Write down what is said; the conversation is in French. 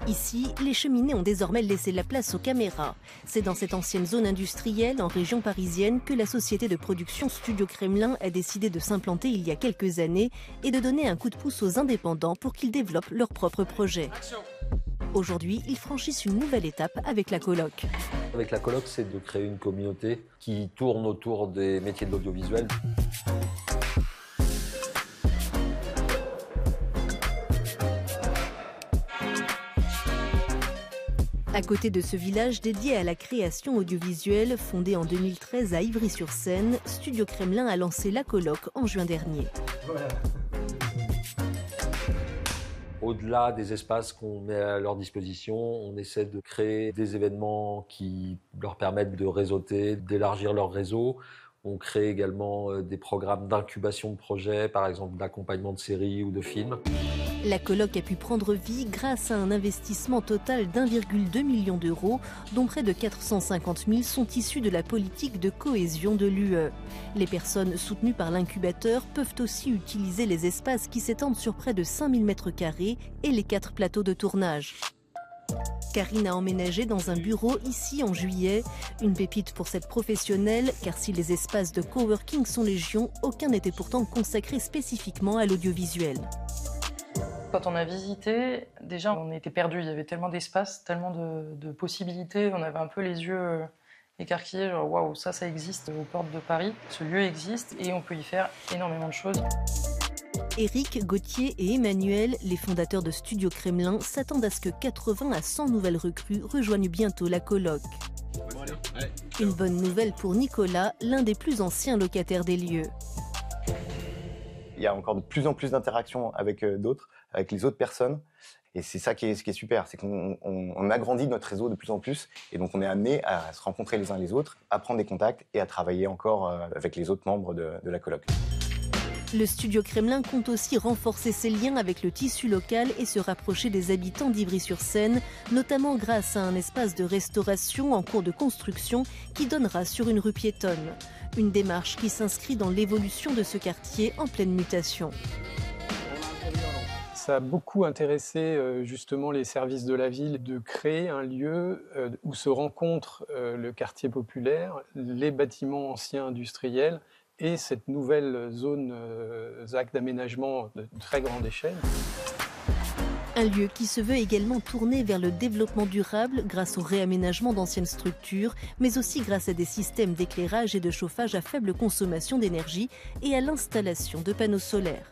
Ici, les cheminées ont désormais laissé la place aux caméras. C'est dans cette ancienne zone industrielle, en région parisienne, que la société de production Studio Kremlin a décidé de s'implanter il y a quelques années et de donner un coup de pouce aux indépendants pour qu'ils développent leurs propres projets. Aujourd'hui, ils franchissent une nouvelle étape avec la coloc. Avec la coloc, c'est de créer une communauté qui tourne autour des métiers de l'audiovisuel. À côté de ce village dédié à la création audiovisuelle, fondé en 2013 à Ivry-sur-Seine, Studio Kremlin a lancé la coloc en juin dernier. Voilà. Au-delà des espaces qu'on met à leur disposition, on essaie de créer des événements qui leur permettent de réseauter, d'élargir leur réseau. On crée également des programmes d'incubation de projets, par exemple d'accompagnement de séries ou de films. La coloc a pu prendre vie grâce à un investissement total d'1,2 million d'euros, dont près de 450 000 sont issus de la politique de cohésion de l'UE. Les personnes soutenues par l'incubateur peuvent aussi utiliser les espaces qui s'étendent sur près de 5000 m² et les 4 plateaux de tournage. Karine a emménagé dans un bureau ici en juillet. Une pépite pour cette professionnelle, car si les espaces de coworking sont légion, aucun n'était pourtant consacré spécifiquement à l'audiovisuel. Quand on a visité, déjà on était perdus, il y avait tellement d'espace, tellement de possibilités, on avait un peu les yeux écarquillés, genre waouh, ça existe aux portes de Paris, ce lieu existe et on peut y faire énormément de choses. Éric, Gauthier et Emmanuel, les fondateurs de Studio Kremlin, s'attendent à ce que 80 à 100 nouvelles recrues rejoignent bientôt la coloc. Une bonne nouvelle pour Nicolas, l'un des plus anciens locataires des lieux. Il y a encore de plus en plus d'interactions avec d'autres, avec les autres personnes. Et c'est ça qui est super, c'est qu'on agrandit notre réseau de plus en plus. Et donc on est amené à se rencontrer les uns les autres, à prendre des contacts et à travailler encore avec les autres membres de la coloc. Le Studio Kremlin compte aussi renforcer ses liens avec le tissu local et se rapprocher des habitants d'Ivry-sur-Seine, notamment grâce à un espace de restauration en cours de construction qui donnera sur une rue piétonne. Une démarche qui s'inscrit dans l'évolution de ce quartier en pleine mutation. Ça a beaucoup intéressé justement les services de la ville de créer un lieu où se rencontrent le quartier populaire, les bâtiments anciens industriels et cette nouvelle zone ZAC d'aménagement de très grande échelle. Un lieu qui se veut également tourné vers le développement durable grâce au réaménagement d'anciennes structures, mais aussi grâce à des systèmes d'éclairage et de chauffage à faible consommation d'énergie et à l'installation de panneaux solaires.